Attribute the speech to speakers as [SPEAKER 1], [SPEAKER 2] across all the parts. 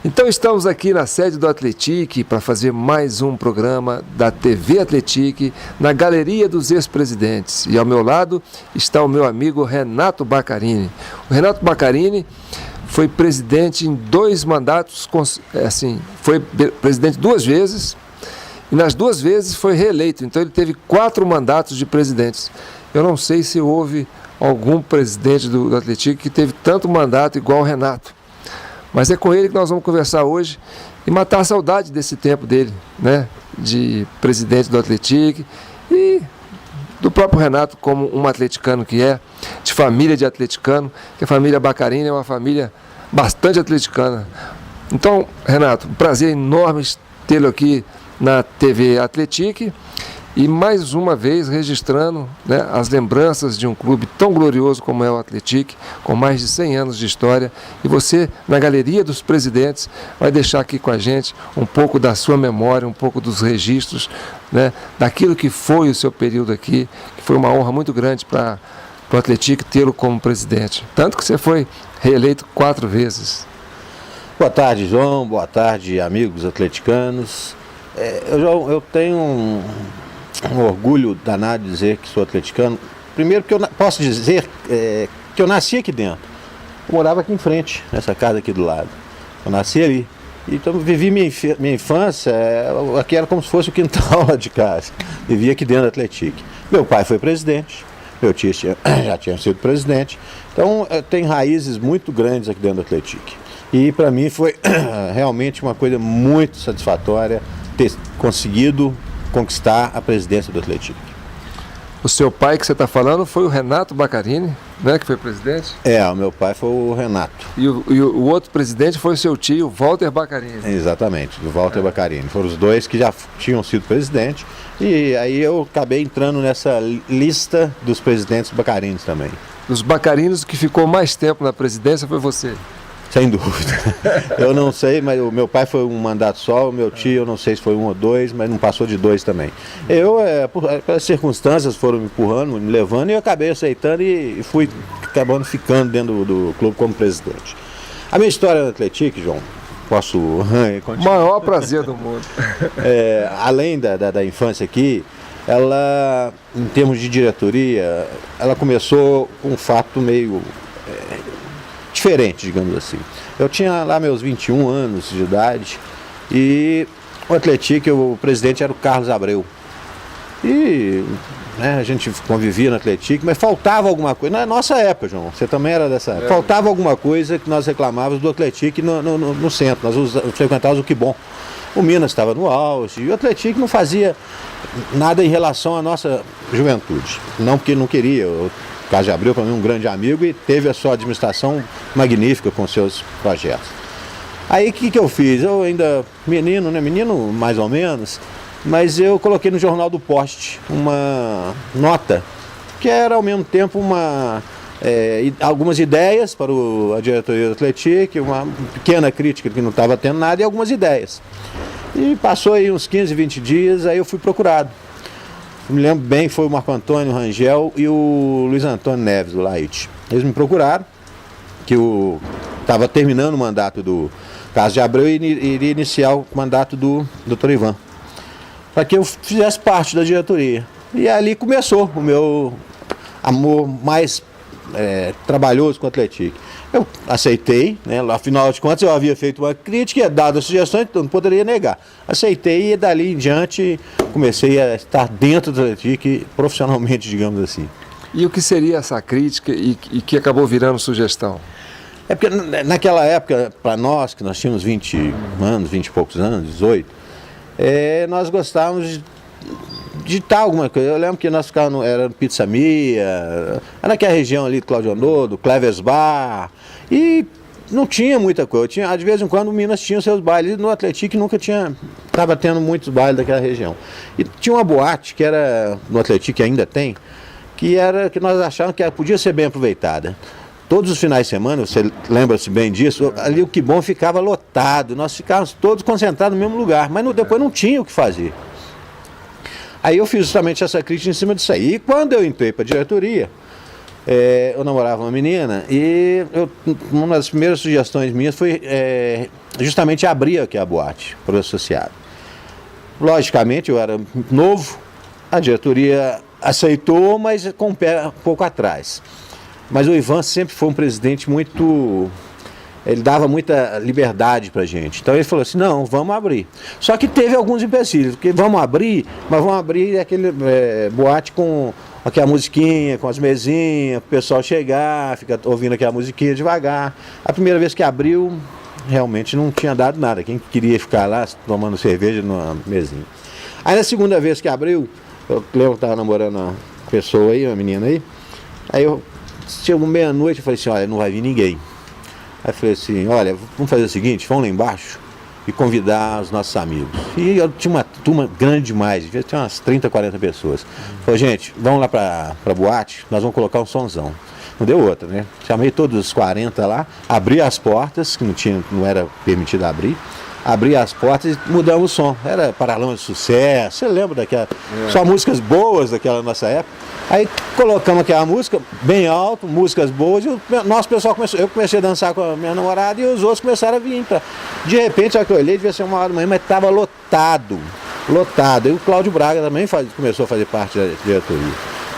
[SPEAKER 1] Então estamos aqui na sede do Atletique para fazer mais um programa da TV Atletique na Galeria dos Ex-Presidentes. E ao meu lado está o meu amigo Renato Baccarini. O Renato Baccarini foi presidente em 2 mandatos, foi presidente 2 vezes e nas 2 vezes foi reeleito. Então ele teve 4 mandatos de presidentes. Eu não sei se houve algum presidente do Atletique que teve tanto mandato igual o Renato. Mas é com ele que nós vamos conversar hoje e matar a saudade desse tempo dele, né? De presidente do Atletique e do próprio Renato como um atleticano que é, de família de atleticano, que a família Baccarini é uma família bastante atleticana. Então, Renato, um prazer enorme tê-lo aqui na TV Atletique e mais uma vez registrando, né, as lembranças de um clube tão glorioso como é o Atletique, com mais de 100 anos de história. E você, na Galeria dos Presidentes, vai deixar aqui com a gente um pouco da sua memória, um pouco dos registros, né, daquilo que foi o seu período aqui, que foi uma honra muito grande para o Atletique tê-lo como presidente. Tanto que você foi reeleito 4 vezes.
[SPEAKER 2] Boa tarde, João. Boa tarde, amigos atleticanos. Eu tenho um orgulho danado de dizer que sou atleticano. Primeiro porque eu posso dizer que eu nasci aqui dentro. Eu morava aqui em frente, nessa casa aqui do lado. Eu nasci ali. Então vivi minha infância, aqui era como se fosse o quintal lá de casa. Vivi aqui dentro do Atletique. Meu pai foi presidente, meu tio já tinha sido presidente. Então tem raízes muito grandes aqui dentro do Atletique. E para mim foi realmente uma coisa muito satisfatória ter conseguido conquistar a presidência do Atletique.
[SPEAKER 1] O seu pai que você está falando foi o Renato Baccarini, né, que foi presidente?
[SPEAKER 2] O meu pai foi o Renato.
[SPEAKER 1] E o outro presidente foi o seu tio, Walter Baccarini.
[SPEAKER 2] Exatamente, o Walter Baccarini. Foram os 2 que já tinham sido presidente. E aí eu acabei entrando nessa lista dos presidentes Baccarinos também.
[SPEAKER 1] Dos Baccarinos, que ficou mais tempo na presidência foi você?
[SPEAKER 2] Sem dúvida. Eu não sei, mas o meu pai foi um mandato só, o meu tio eu não sei se foi 1 ou 2, mas não passou de 2 também. Pelas circunstâncias foram me empurrando, me levando, e eu acabei aceitando e fui acabando ficando dentro do clube como presidente. A minha história no Atletique, João, posso continuar?
[SPEAKER 1] Maior prazer do mundo.
[SPEAKER 2] Além da infância aqui, ela, em termos de diretoria, ela começou com um fato meio diferente, digamos assim. Eu tinha lá meus 21 anos de idade e o Atletique, o presidente era o Carlos Abreu. E a gente convivia no Atletique, mas faltava alguma coisa. Na nossa época, João, você também era dessa época. Faltava alguma coisa que nós reclamávamos do Atletique no centro. Nós frequentávamos o Que Bom. O Minas estava no auge e o Atletique não fazia nada em relação à nossa juventude. Não porque não queria. O Carlos Abreu, para mim, um grande amigo, e teve a sua administração magnífica com seus projetos. Aí o que eu fiz? Eu ainda menino, né? Menino mais ou menos, mas eu coloquei no Jornal do Poste uma nota que era ao mesmo tempo algumas ideias para a diretoria do Atletique, uma pequena crítica que não estava tendo nada e algumas ideias. E passou aí uns 15, 20 dias, aí eu fui procurado. Me lembro bem, foi o Marco Antônio Rangel e o Luiz Antônio Neves, do Laite. Eles me procuraram, que eu estava terminando o mandato do Carlos de Abreu e iria iniciar o mandato do Dr. Ivan, para que eu fizesse parte da diretoria. E ali começou o meu amor mais trabalhoso com o Atletique. Eu aceitei, né? Afinal de contas eu havia feito uma crítica e dado as sugestões, então não poderia negar. Aceitei e dali em diante comecei a estar dentro do Atletique profissionalmente, digamos assim.
[SPEAKER 1] E o que seria essa crítica e que acabou virando sugestão?
[SPEAKER 2] É porque naquela época, para nós, que nós tínhamos 20 anos, 20 e poucos anos, 18, nós gostávamos de estar alguma coisa. Eu lembro que nós ficávamos, era Pizza Mia, era naquela região ali do Cláudio Honor, do Clevers Bar, e não tinha muita coisa. De vez em quando o Minas tinha os seus bailes, no Atletique nunca estava tendo muitos bailes daquela região. E tinha uma boate que era, no Atletique ainda tem, que nós achávamos que podia ser bem aproveitada. Todos os finais de semana, você lembra-se bem disso, ali o Que Bom ficava lotado, nós ficávamos todos concentrados no mesmo lugar, mas depois não tinha o que fazer. Aí eu fiz justamente essa crítica em cima disso aí. E quando eu entrei para a diretoria, eu namorava uma menina e uma das primeiras sugestões minhas foi justamente abrir aqui a boate para o associado. Logicamente, eu era novo, a diretoria aceitou, mas com o pé um pouco atrás. Mas o Ivan sempre foi um presidente muito... Ele dava muita liberdade para a gente. Então ele falou assim, não, vamos abrir. Só que teve alguns empecilhos, porque vamos abrir, mas vamos abrir aquele boate com aquela musiquinha, com as mesinhas, o pessoal chegar, ficar ouvindo aquela musiquinha devagar. A primeira vez que abriu, realmente não tinha dado nada. Quem queria ficar lá tomando cerveja numa mesinha. Aí na segunda vez que abriu, eu lembro que estava namorando uma pessoa aí, uma menina aí. Aí eu chegou meia-noite e falei assim, olha, não vai vir ninguém. Aí eu falei assim, olha, vamos fazer o seguinte, vamos lá embaixo e convidar os nossos amigos. E eu tinha uma turma grande demais, tinha umas 30, 40 pessoas. Falei, gente, vamos lá pra boate, nós vamos colocar um sonzão. Não deu outra, né? Chamei todos os 40 lá, abri as portas, que não era permitido abrir, abri as portas e mudamos o som. Era Paralamas de Sucesso, você lembra daquela... Só músicas boas daquela nossa época. Aí colocamos aquela música bem alto, músicas boas, e o nosso pessoal começou, eu comecei a dançar com a minha namorada e os outros começaram a vir. De repente, só que eu olhei, devia ser 1h da manhã, mas estava lotado. E o Cláudio Braga também começou a fazer parte da diretoria.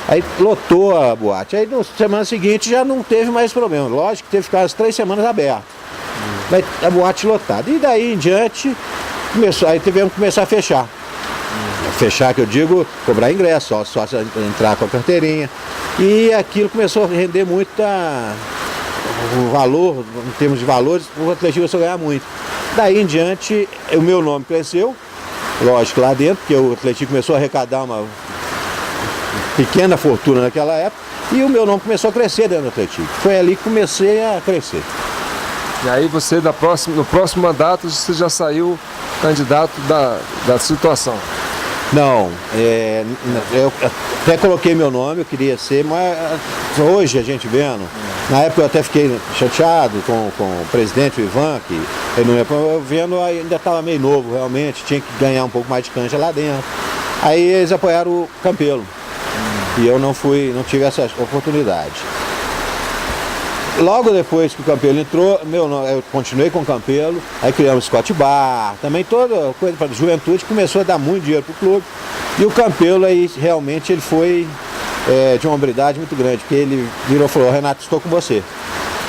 [SPEAKER 2] Aí lotou a boate. Aí na semana seguinte já não teve mais problema. Lógico que teve que ficar as 3 semanas abertas. Mas a boate lotada. E daí em diante, aí tivemos que começar a fechar. Fechar, que eu digo, cobrar ingresso, só entrar com a carteirinha. E aquilo começou a render muito o valor, em termos de valores, o Atlético começou a ganhar muito. Daí em diante, o meu nome cresceu, lógico, lá dentro, porque o Atlético começou a arrecadar uma pequena fortuna naquela época, e o meu nome começou a crescer dentro do Atlético. Foi ali que comecei a crescer.
[SPEAKER 1] E aí você, no próximo mandato, você já saiu candidato da situação?
[SPEAKER 2] Não, eu até coloquei meu nome, eu queria ser, mas hoje a gente vendo, na época eu até fiquei chateado com o presidente, o Ivan, que eu vendo, ainda estava meio novo realmente, tinha que ganhar um pouco mais de canja lá dentro. Aí eles apoiaram o Campelo, e eu não tive essa oportunidade. Logo depois que o Campelo entrou, eu continuei com o Campelo, aí criamos o Scott Bar, também toda coisa para a juventude, começou a dar muito dinheiro para o clube. E o Campelo aí realmente ele foi de uma hombridade muito grande, porque ele virou e falou, Renato, estou com você.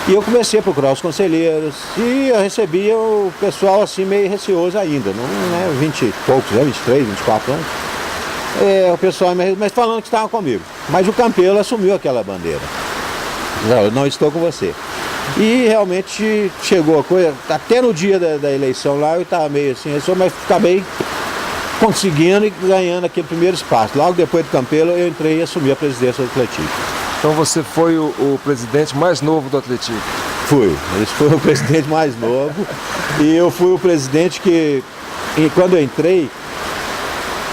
[SPEAKER 2] E eu comecei a procurar os conselheiros e eu recebia o pessoal assim meio receoso ainda, não é 20 e poucos, 23, 24 anos. O pessoal, mas falando que estavam comigo. Mas o Campelo assumiu aquela bandeira. Eu não estou com você. E realmente chegou a coisa, até no dia da eleição lá eu estava meio assim, mas acabei conseguindo e ganhando aquele primeiro espaço. Logo depois do Campelo eu entrei e assumi a presidência do Atlético.
[SPEAKER 1] Então você foi o presidente mais novo do Atlético?
[SPEAKER 2] Fui, esse foi o presidente mais novo. E eu fui o presidente que, quando eu entrei,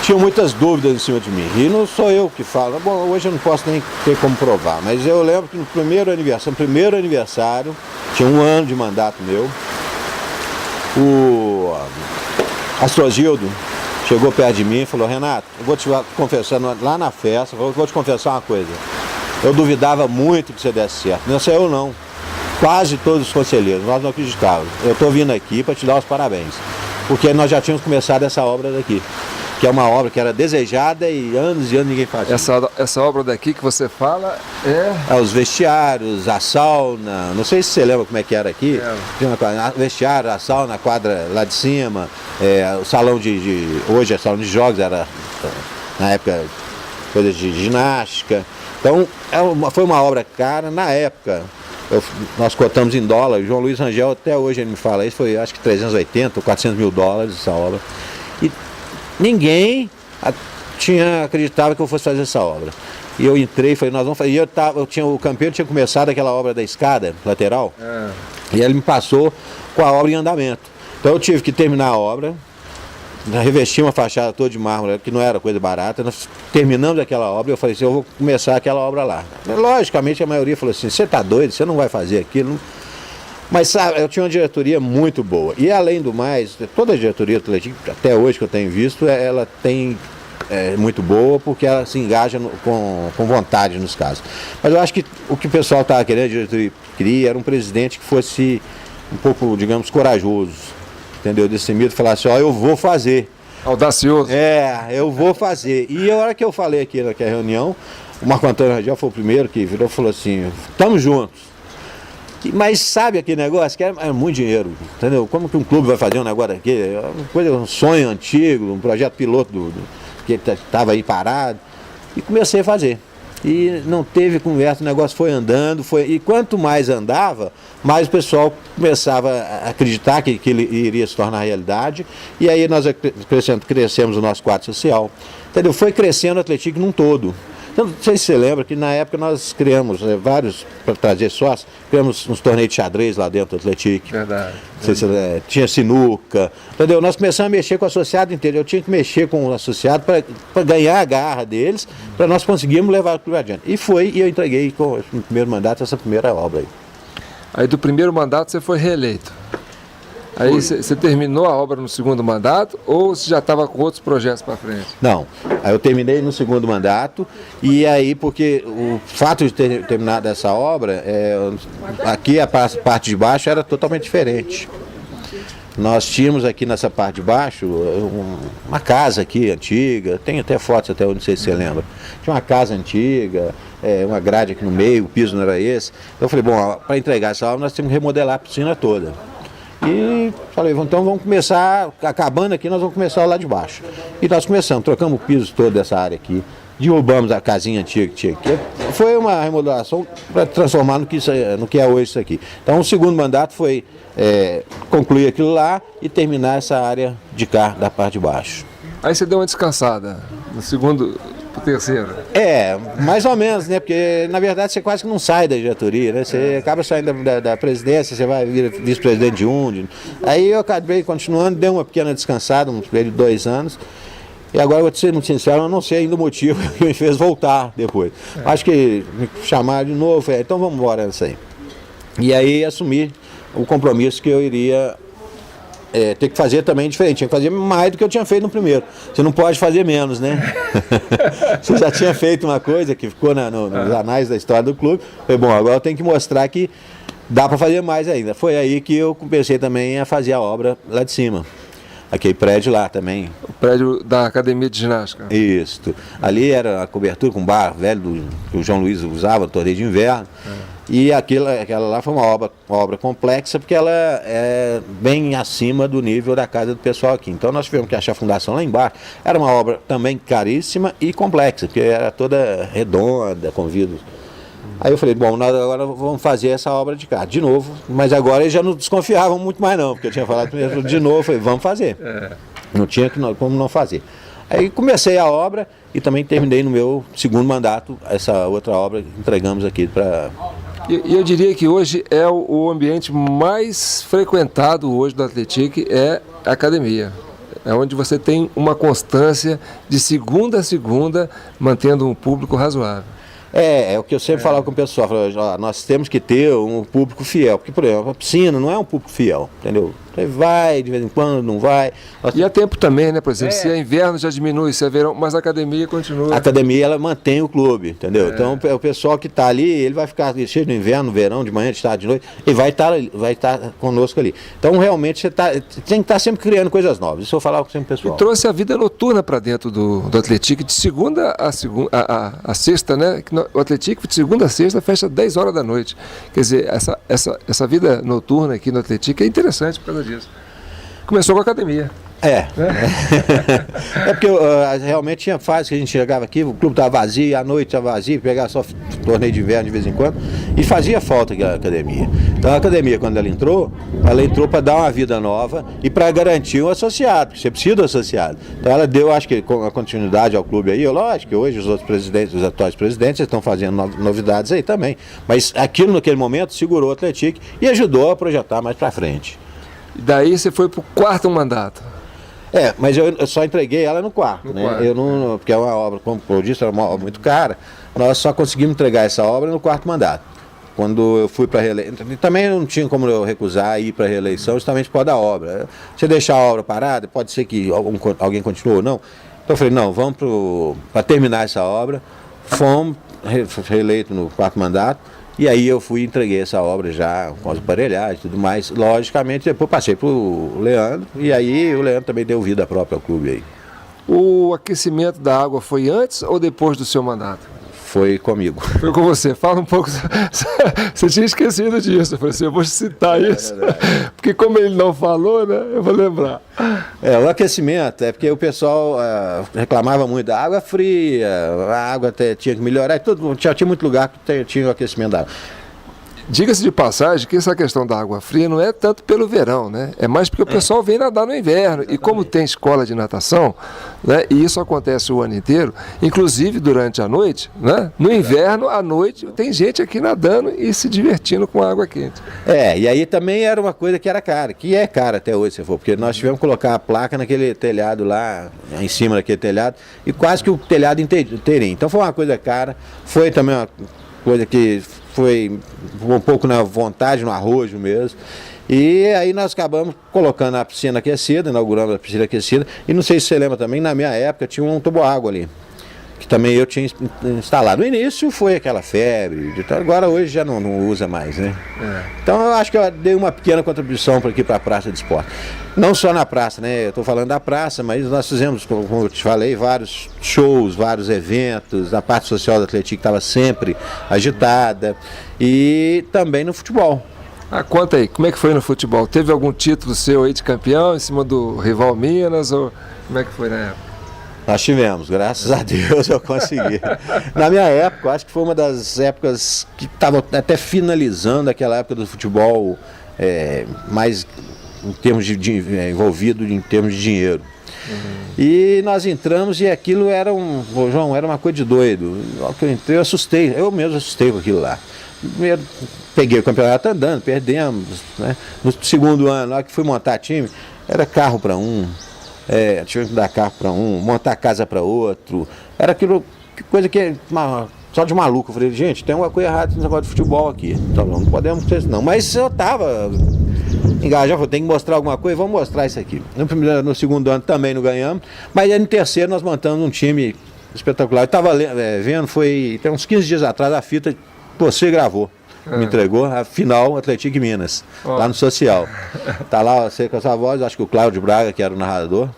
[SPEAKER 2] tinha muitas dúvidas em cima de mim. E não sou eu que falo. Bom, hoje eu não posso nem ter como provar. Mas eu lembro que no primeiro aniversário, tinha 1 ano de mandato meu, o Astrogildo chegou perto de mim e falou, Renato, eu vou te confessar, lá na festa, eu vou te confessar uma coisa. Eu duvidava muito que você desse certo. Não sou eu não. Quase todos os conselheiros, nós não acreditávamos. Eu estou vindo aqui para te dar os parabéns. Porque nós já tínhamos começado essa obra daqui. Que é uma obra que era desejada e anos ninguém fazia.
[SPEAKER 1] Essa obra daqui que você fala
[SPEAKER 2] os vestiários, a sauna, não sei se você lembra como é que era aqui. Tinha vestiário, a sauna, a quadra lá de cima, o salão hoje é salão de jogos, era na época coisa de ginástica. Então foi uma obra cara, na época nós cotamos em dólar, o João Luiz Rangel até hoje ele me fala, isso foi acho que 380 ou 400 mil dólares essa obra. E ninguém acreditava que eu fosse fazer essa obra. E eu entrei e falei, nós vamos fazer. E o Campelo tinha começado aquela obra da escada lateral. E ele me passou com a obra em andamento. Então eu tive que terminar a obra, revestir uma fachada toda de mármore, que não era coisa barata. Nós terminamos aquela obra e eu falei assim, eu vou começar aquela obra lá. Logicamente a maioria falou assim, você está doido, você não vai fazer aquilo. Mas sabe, eu tinha uma diretoria muito boa. E além do mais, toda a diretoria do Atlético, até hoje que eu tenho visto, ela tem muito boa, porque ela se engaja com vontade nos casos. Mas eu acho que o que o pessoal estava querendo, a diretoria queria, era um presidente que fosse um pouco, digamos, corajoso, entendeu? Destemido, falasse, eu vou fazer.
[SPEAKER 1] Audacioso.
[SPEAKER 2] Eu vou fazer. E a hora que eu falei aqui naquela reunião, o Marco Antônio Rangel foi o primeiro que virou e falou assim, estamos juntos. Mas sabe aquele negócio que é muito dinheiro, entendeu? Como que um clube vai fazer um negócio daquele? É uma coisa, um sonho antigo, um projeto piloto que estava aí parado. E comecei a fazer. E não teve conversa, o negócio foi andando, e quanto mais andava, mais o pessoal começava a acreditar que ele iria se tornar realidade. E aí nós crescemos o nosso quadro social. Entendeu? Foi crescendo o Atlético num todo. Então, não sei se você lembra que na época nós criamos vários, para trazer sócios, criamos uns torneios de xadrez lá dentro do Atlético.
[SPEAKER 1] Verdade.
[SPEAKER 2] Tinha sinuca, entendeu? Nós começamos a mexer com o associado inteiro. Eu tinha que mexer com o associado para ganhar a garra deles, para nós conseguirmos levar o clube adiante. E eu entreguei no primeiro mandato essa primeira obra aí.
[SPEAKER 1] Aí do primeiro mandato você foi reeleito. Aí você terminou a obra no segundo mandato ou você já estava com outros projetos para frente?
[SPEAKER 2] Não, aí eu terminei no segundo mandato e aí porque o fato de ter terminado essa obra, aqui a parte de baixo era totalmente diferente. Nós tínhamos aqui nessa parte de baixo uma casa aqui antiga, tem até fotos até, não sei se você lembra. Tinha uma casa antiga, uma grade aqui no meio, o piso não era esse. Eu falei, bom, para entregar essa obra nós temos que remodelar a piscina toda. E falei, então vamos começar, acabando aqui, nós vamos começar lá de baixo. E nós começamos, trocamos o piso todo dessa área aqui, derrubamos a casinha antiga que tinha aqui. Foi uma remodelação para transformar no que é hoje isso aqui. Então o segundo mandato foi concluir aquilo lá e terminar essa área de cá, da parte de baixo.
[SPEAKER 1] Aí você deu uma descansada no segundo pro terceiro?
[SPEAKER 2] Mais ou menos, né? Porque na verdade você quase que não sai da diretoria, né? Você acaba saindo da presidência, você vai vir vice-presidente de um. Aí eu acabei continuando, dei uma pequena descansada, uns 2 anos. E agora, vou ser muito sincero, eu não sei ainda o motivo que me fez voltar depois. Acho que me chamaram de novo, então vamos embora nisso aí. E aí assumi o compromisso que eu iria ter que fazer também diferente, tinha que fazer mais do que eu tinha feito no primeiro. Você não pode fazer menos, né? Você já tinha feito uma coisa que ficou nos anais da história do clube. Falei, bom, agora eu tenho que mostrar que dá para fazer mais ainda. Foi aí que eu comecei também a fazer a obra lá de cima. Aquele prédio lá também.
[SPEAKER 1] O prédio da Academia de Ginástica.
[SPEAKER 2] Isso. Ali era a cobertura com bar velho que o João Luiz usava, no torneio de inverno. E aquela lá foi uma obra complexa, porque ela é bem acima do nível da casa do pessoal aqui. Então nós tivemos que achar a fundação lá embaixo. Era uma obra também caríssima e complexa, porque era toda redonda, com vidros. Aí eu falei, bom, nós agora vamos fazer essa obra de cá, de novo. Mas agora eles já não desconfiavam muito mais não, porque eu tinha falado primeiro, de novo, eu falei, vamos fazer. Não tinha como não fazer. Aí comecei a obra e também terminei no meu segundo mandato, essa outra obra que entregamos aqui para...
[SPEAKER 1] E eu diria que hoje é o ambiente mais frequentado hoje do Atlético, é a academia. É onde você tem uma constância de segunda a segunda, mantendo um público razoável.
[SPEAKER 2] É o que eu sempre falava com o pessoal, nós temos que ter um público fiel, porque, por exemplo, a piscina não é um público fiel, entendeu? Você vai, de vez em quando, não vai.
[SPEAKER 1] E há tempo também, né? Por exemplo, se é inverno já diminui, se é verão, mas a academia continua.
[SPEAKER 2] A academia, ela mantém o clube, entendeu? Então, o pessoal que está ali, ele vai ficar cheio no inverno, no verão, de manhã, de tarde, de noite, e vai estar conosco ali. Então, realmente, você tem que estar sempre criando coisas novas. Isso eu falava sempre com o pessoal.
[SPEAKER 1] E trouxe a vida noturna para dentro do Atlético, de segunda a sexta, né? O Atlético, de segunda a sexta, fecha 10 horas da noite. Quer dizer, essa vida noturna aqui no Atlético é interessante por causa disso. Começou com a academia.
[SPEAKER 2] É porque realmente tinha fase que a gente chegava aqui, o clube estava vazio, à noite estava vazio, pegava só torneio de inverno de vez em quando, e fazia falta a academia. Então a academia, quando ela entrou para dar uma vida nova e para garantir um associado, porque você precisa do associado. Então ela deu, acho que, a continuidade ao clube aí, lógico que hoje os outros presidentes, os atuais presidentes, estão fazendo novidades aí também. Mas aquilo naquele momento segurou o Atlético e ajudou a projetar mais para frente.
[SPEAKER 1] E daí você foi para o quarto mandato.
[SPEAKER 2] Mas eu só entreguei ela no quarto, né?
[SPEAKER 1] Quarto.
[SPEAKER 2] Eu não, porque é uma obra, como eu disse, era uma obra muito cara. Nós só conseguimos entregar essa obra no quarto mandato. Quando eu fui para a reeleição, também não tinha como eu recusar ir para a reeleição justamente por causa da obra. Se deixar a obra parada, pode ser que alguém continue ou não. Então eu falei, não, vamos para terminar essa obra. Fomos reeleito no 4º mandato. E aí eu fui e entreguei essa obra já com as aparelhagens e tudo mais. Logicamente, depois passei para o Leandro. E aí o Leandro também deu vida própria ao clube aí.
[SPEAKER 1] O aquecimento da água foi antes ou depois do seu mandato?
[SPEAKER 2] Foi comigo.
[SPEAKER 1] Foi com você. Fala um pouco. Você tinha esquecido disso. Eu falei assim, eu vou citar isso. Porque como ele não falou, né? Eu vou lembrar.
[SPEAKER 2] O aquecimento é porque o pessoal reclamava muito da água fria, a água até tinha que melhorar. Tinha muito lugar que tinha o aquecimento da água.
[SPEAKER 1] Diga-se de passagem que essa questão da água fria não é tanto pelo verão, né? É mais porque o pessoal vem nadar no inverno. E como tem escola de natação, né? E isso acontece o ano inteiro, inclusive durante a noite, né? No inverno, à noite, tem gente aqui nadando e se divertindo com a água quente.
[SPEAKER 2] E aí também era uma coisa que era cara, que é cara até hoje, se for, porque nós tivemos que colocar a placa naquele telhado lá, em cima daquele telhado, e quase que o telhado inteirinho. Então foi uma coisa cara, foi também uma coisa que foi um pouco na vontade, no arrojo mesmo. E aí nós acabamos colocando a piscina aquecida, inauguramos a piscina aquecida. E não sei se você lembra também, na minha época tinha um toboágua ali, que também eu tinha instalado. No início foi aquela febre, agora hoje já não usa mais, né? Então eu acho que eu dei uma pequena contribuição aqui para a Praça de Esporte. Não só na praça, né? Eu estou falando da praça, mas nós fizemos, como eu te falei, vários shows, vários eventos. A parte social do Atlético estava sempre agitada. E também no futebol.
[SPEAKER 1] Conta aí, como é que foi no futebol? Teve algum título seu aí de campeão em cima do rival Minas? Ou como é que foi na época?
[SPEAKER 2] Nós tivemos, graças a Deus eu consegui. Na minha época, eu acho que foi uma das épocas que estava até finalizando aquela época do futebol mais em termos envolvido em termos de dinheiro. E nós entramos e aquilo era João, era uma coisa de doido. Logo que eu entrei, eu mesmo assustei com aquilo lá. Primeiro, peguei o campeonato andando, perdemos, né? No segundo ano, lá que fui montar time, era carro para tinha que dar carro para montar casa para outro. Era aquilo, coisa que só de maluco. Eu falei, gente, tem uma coisa errada nesse negócio de futebol aqui. Então, não podemos ter isso não. Mas eu estava engajado, falei, tem que mostrar alguma coisa, vamos mostrar isso aqui. No segundo ano também não ganhamos, mas aí no terceiro nós montamos um time espetacular. Eu estava vendo, tem uns 15 dias atrás, a fita você gravou. Me entregou a final Atlético e Minas, lá no Social. Tá lá você com a sua voz, acho que o Cláudio Braga, que era o narrador.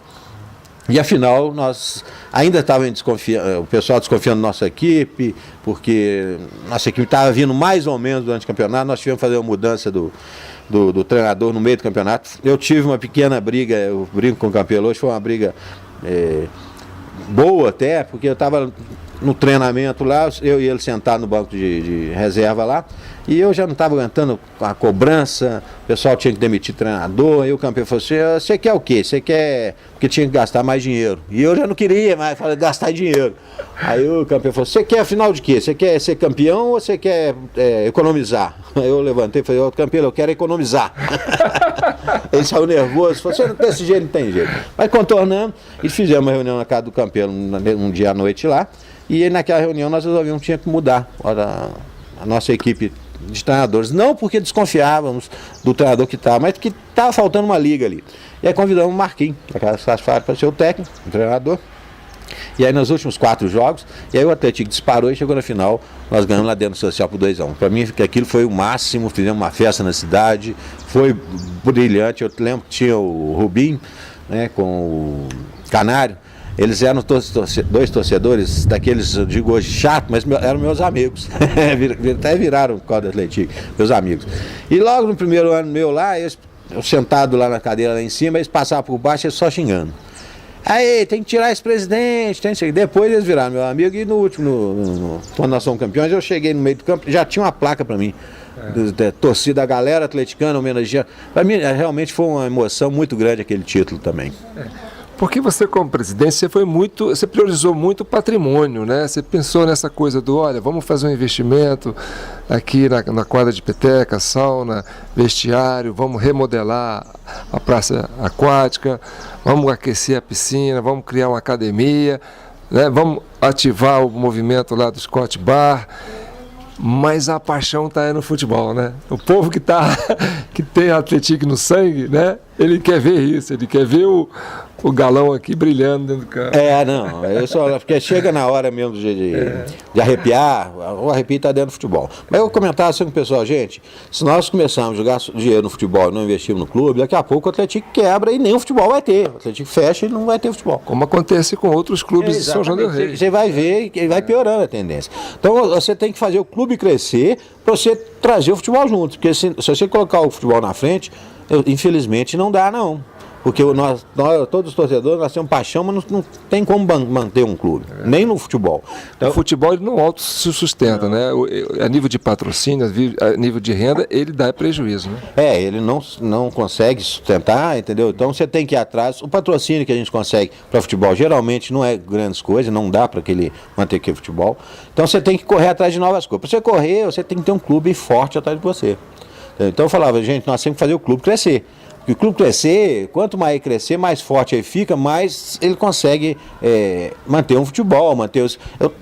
[SPEAKER 2] E afinal, nós ainda estávamos desconfiando, o pessoal desconfiando da nossa equipe, porque nossa equipe estava vindo mais ou menos durante o campeonato. Nós tivemos que fazer uma mudança do treinador no meio do campeonato. Eu tive uma pequena briga, eu brigo com o campeão hoje, foi uma briga boa até, porque eu estava no treinamento lá, eu e ele sentado no banco de reserva lá, e eu já não estava aguentando a cobrança, o pessoal tinha que demitir treinador, e o campeão falou assim, você quer o quê? Você quer... Porque tinha que gastar mais dinheiro. E eu já não queria mais gastar dinheiro. Aí o campeão falou, você quer afinal de quê? Você quer ser campeão ou você quer economizar? Aí eu levantei e falei, campeão, eu quero economizar. Ele saiu nervoso, falou, desse jeito não tem jeito. Mas contornando, e fizemos uma reunião na casa do campeão um dia à noite lá, e naquela reunião nós resolvemos que tinha que mudar a nossa equipe de treinadores. Não porque desconfiávamos do treinador que estava, mas porque estava faltando uma liga ali. E aí convidamos o Marquinhos para ser o técnico, o treinador. E aí nos últimos 4 jogos, e aí o Atlético disparou e chegou na final, nós ganhamos lá dentro do Social por 2-1. Para mim aquilo foi o máximo, fizemos uma festa na cidade, foi brilhante. Eu lembro que tinha o Rubinho, né, com o Canário. Eles eram dois torcedores daqueles, eu digo hoje, chato, mas eram meus amigos. Até viraram o código Atlético, meus amigos. E logo no primeiro ano meu lá, eu sentado lá na cadeira lá em cima, eles passavam por baixo e só xingando. Aí, tem que tirar esse presidente, tem que seguir. Depois eles viraram meu amigo e no último, quando nós somos campeões, eu cheguei no meio do campo, já tinha uma placa para mim. Torcida, a galera atleticana homenageando. Para mim, realmente foi uma emoção muito grande aquele título também.
[SPEAKER 1] Porque você, como presidente, você priorizou muito o patrimônio, né? Você pensou nessa coisa olha, vamos fazer um investimento aqui na quadra de peteca, sauna, vestiário, vamos remodelar a praça aquática, vamos aquecer a piscina, vamos criar uma academia, né? Vamos ativar o movimento lá do Scott Bar. Mas a paixão está aí no futebol, né? O povo que tem Atlético no sangue, né? Ele quer ver isso, ele quer ver o galão aqui brilhando dentro do campo.
[SPEAKER 2] Não, porque chega na hora mesmo de arrepiar, o arrepio está dentro do futebol. Mas eu comentava assim com o pessoal, gente, se nós começarmos a jogar dinheiro no futebol e não investirmos no clube, daqui a pouco o Atlético quebra e nem o futebol vai ter. O Atlético fecha e não vai ter futebol.
[SPEAKER 1] Como acontece com outros clubes de São João del Rei.
[SPEAKER 2] Você vai ver que vai piorando a tendência. Então você tem que fazer o clube crescer para você trazer o futebol junto. Porque se você colocar o futebol na frente, infelizmente não dá não. Porque nós, todos os torcedores, nós temos paixão, mas não tem como manter um clube, nem no futebol.
[SPEAKER 1] Então, o futebol ele não auto se sustenta, né? A nível de patrocínio, a nível de renda, ele dá prejuízo, né?
[SPEAKER 2] Ele não consegue sustentar, entendeu? Então você tem que ir atrás. O patrocínio que a gente consegue para futebol geralmente não é grandes coisas, não dá para manter aquele futebol. Então você tem que correr atrás de novas coisas. Para você correr, você tem que ter um clube forte atrás de você. Então eu falava, gente, nós temos que fazer o clube crescer. Porque o clube crescer, quanto mais ele crescer, mais forte ele fica, mais ele consegue manter um futebol,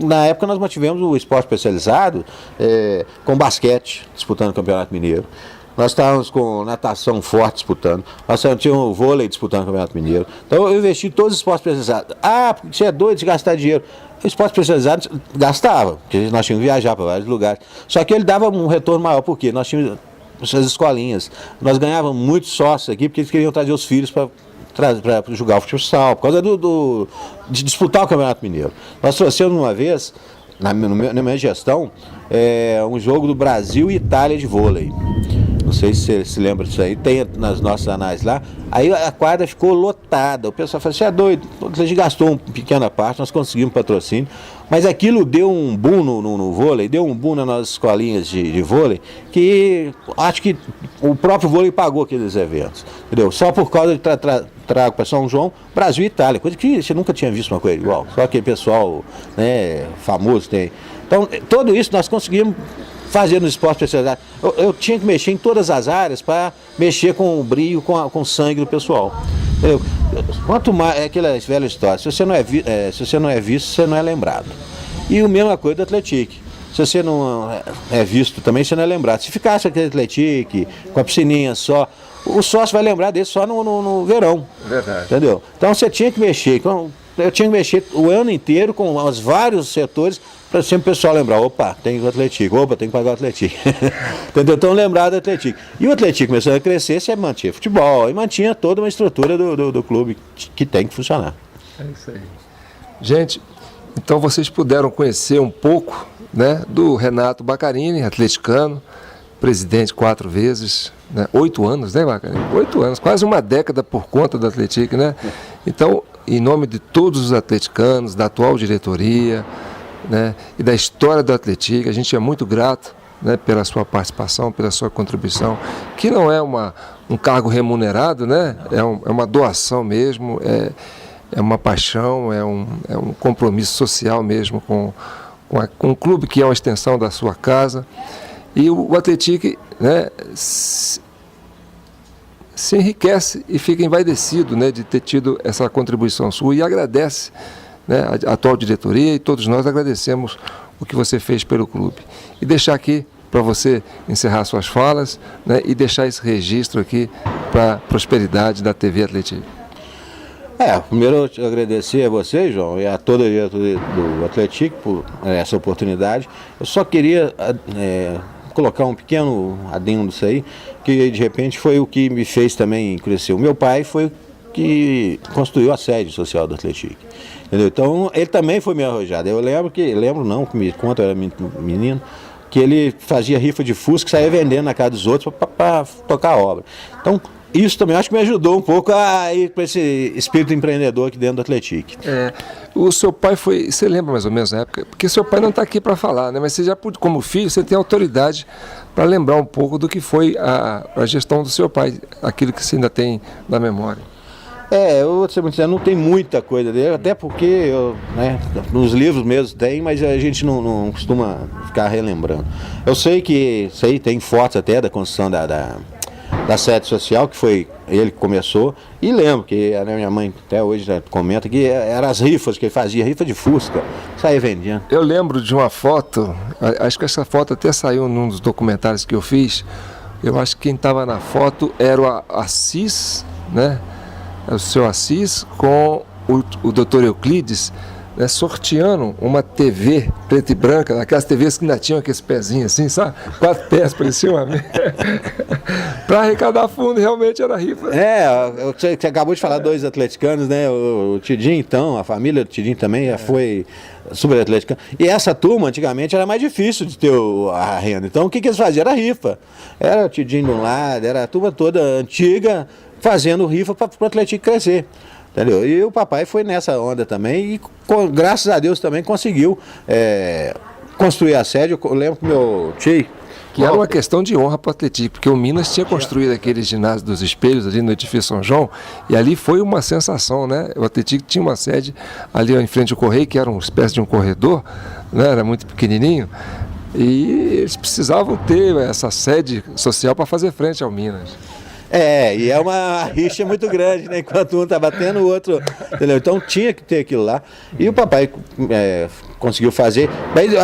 [SPEAKER 2] na época nós mantivemos o esporte especializado com basquete, disputando o Campeonato Mineiro. Nós estávamos com natação forte disputando. Nós tínhamos o vôlei disputando o Campeonato Mineiro. Então eu investi em todos os esportes especializados. Porque você é doido de gastar dinheiro. O esporte especializado gastava, porque nós tínhamos que viajar para vários lugares. Só que ele dava um retorno maior, porque nós tínhamos essas escolinhas. Nós ganhávamos muitos sócios aqui, porque eles queriam trazer os filhos para jogar o futsal, por causa de disputar o Campeonato Mineiro. Nós trouxemos uma vez, na minha gestão, um jogo do Brasil e Itália de vôlei. Não sei se você se lembra disso aí, tem nas nossas análises lá. Aí a quadra ficou lotada. O pessoal falou, você é doido, a gente gastou uma pequena parte, nós conseguimos patrocínio, mas aquilo deu um boom no vôlei, deu um boom nas nossas escolinhas de vôlei, que acho que o próprio vôlei pagou aqueles eventos, entendeu? Só por causa de trago para São João, Brasil e Itália, coisa que você nunca tinha visto uma coisa igual, só aquele pessoal famoso tem. Então, tudo isso nós conseguimos fazer no esporte especializado. Eu tinha que mexer em todas as áreas para mexer com o brilho, com o sangue do pessoal. Quanto mais, é aquela velha história, se você não é visto, você não é lembrado. E a mesma coisa do Atlético. Se você não é visto também, você não é lembrado. Se ficasse aquele Atlético com a piscininha só, o sócio vai lembrar dele só no verão.
[SPEAKER 1] Verdade.
[SPEAKER 2] Entendeu? Então você tinha que mexer. Eu tinha que mexer o ano inteiro com os vários setores para sempre o pessoal lembrar, tem o Atlético, tem que pagar o Atlético. Entendeu? Então lembrar do Atlético. E o Atlético começou a crescer, você mantinha futebol e mantinha toda uma estrutura do clube que tem que funcionar.
[SPEAKER 1] É isso aí. Gente, então vocês puderam conhecer um pouco, né, do Renato Baccarini, atleticano, presidente 4 vezes, né, 8 anos, né, Baccarini? 8 anos, quase uma década por conta do Atlético, né? Então, em nome de todos os atleticanos, da atual diretoria, né, e da história do Atlético, a gente é muito grato, né, pela sua participação, pela sua contribuição, que não é um cargo remunerado, né, é uma doação mesmo, é uma paixão, é um compromisso social mesmo com um clube que é uma extensão da sua casa. E o Atlético, né, se enriquece e fica envaidecido, né, de ter tido essa contribuição sua e agradece, né, a atual diretoria, e todos nós agradecemos o que você fez pelo clube. E deixar aqui para você encerrar suas falas, né, e deixar esse registro aqui para a prosperidade da TV Atlético.
[SPEAKER 2] Primeiro eu agradecer a você, João, e a toda a diretoria do Atlético por essa oportunidade. Eu só queria colocar um pequeno adendo disso aí, que de repente foi o que me fez também crescer. O meu pai foi o que construiu a sede social do Atlético. Entendeu? Então ele também foi meio arrojado. Eu que me conta, eu era menino, que ele fazia rifa de Fusca e saía vendendo na casa dos outros para tocar a obra. Então, isso também acho que me ajudou um pouco a ir para esse espírito empreendedor aqui dentro do Atlético.
[SPEAKER 1] O seu pai foi, você lembra mais ou menos na época, porque seu pai não está aqui para falar, né? Mas você já, como filho, você tem autoridade para lembrar um pouco do que foi a gestão do seu pai, aquilo que você ainda tem na memória.
[SPEAKER 2] Eu vou ser muito sincero, não tem muita coisa dele, até porque nos livros mesmo tem, mas a gente não costuma ficar relembrando. Eu sei que isso aí tem fotos até da construção da sede social, que foi ele que começou, e lembro que a minha mãe até hoje comenta que eram as rifas que ele fazia, rifa de Fusca, saía vendendo.
[SPEAKER 1] Eu lembro de uma foto, acho que essa foto até saiu num dos documentários que eu fiz. Eu acho que quem estava na foto era o Assis né? O seu Assis com o Dr. Euclides, né, sorteando uma TV preta e branca, daquelas TVs que ainda tinham aqueles pezinhos assim, sabe? 4 pés, parecia uma para arrecadar fundo, realmente era rifa.
[SPEAKER 2] Você acabou de falar 2 atleticanos, né? O Tidinho, então, a família do Tidinho também já foi super atleticana. E essa turma, antigamente, era mais difícil de ter a renda. Então, o que eles faziam? Era rifa. Era o Tidinho de um lado, era a turma toda antiga fazendo rifa para o Atlético crescer. Entendeu? E o papai foi nessa onda também e, graças a Deus, também conseguiu construir a sede. Eu lembro que meu tio...
[SPEAKER 1] Que era uma questão de honra para o Atlético, porque o Minas tinha construído aquele ginásio dos espelhos ali no edifício São João, e ali foi uma sensação, né? O Atlético tinha uma sede ali em frente ao Correio, que era uma espécie de um corredor, né? Era muito pequenininho, e eles precisavam ter essa sede social para fazer frente ao Minas.
[SPEAKER 2] E é uma rixa muito grande, né? Enquanto um está batendo, o outro... Entendeu? Então tinha que ter aquilo lá. E o papai conseguiu fazer. Mas eu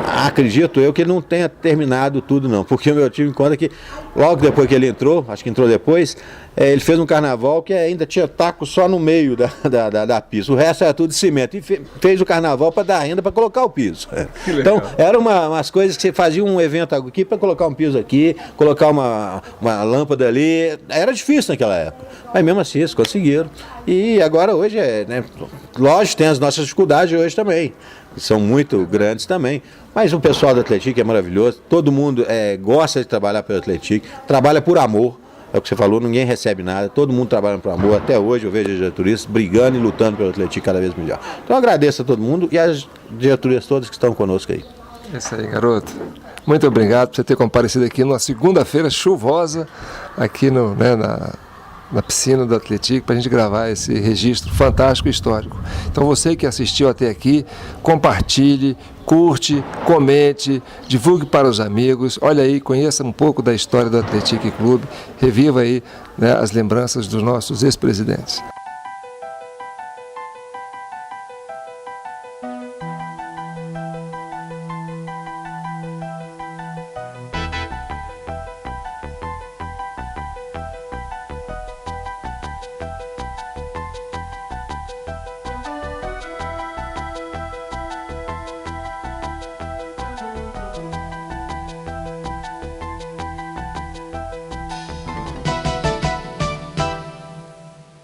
[SPEAKER 2] acredito eu que ele não tenha terminado tudo, não. Porque o meu tio conta que logo depois que ele entrou, acho que entrou depois, ele fez um carnaval que ainda tinha taco só no meio da pista. O resto era tudo de cimento. E fez o carnaval para dar renda para colocar o piso. Então, eram umas coisas que você fazia um evento aqui para colocar um piso aqui, colocar uma lâmpada ali. Era difícil naquela época. Mas mesmo assim, eles conseguiram. E agora hoje, né, lógico, tem as nossas dificuldades hoje também. São muito grandes também. Mas o pessoal do Atlético é maravilhoso. Todo mundo gosta de trabalhar pelo Atlético. Trabalha por amor. É o que você falou, ninguém recebe nada, todo mundo trabalha por amor. Até hoje eu vejo as diretorias brigando e lutando pelo Atlético cada vez melhor. Então eu agradeço a todo mundo e as diretorias todas que estão conosco aí.
[SPEAKER 1] É isso aí, garoto. Muito obrigado por você ter comparecido aqui numa segunda-feira chuvosa, aqui na piscina do Atlético, para a gente gravar esse registro fantástico e histórico. Então você que assistiu até aqui, compartilhe, curte, comente, divulgue para os amigos, olha aí, conheça um pouco da história do Atlético Clube, reviva aí, né, as lembranças dos nossos ex-presidentes.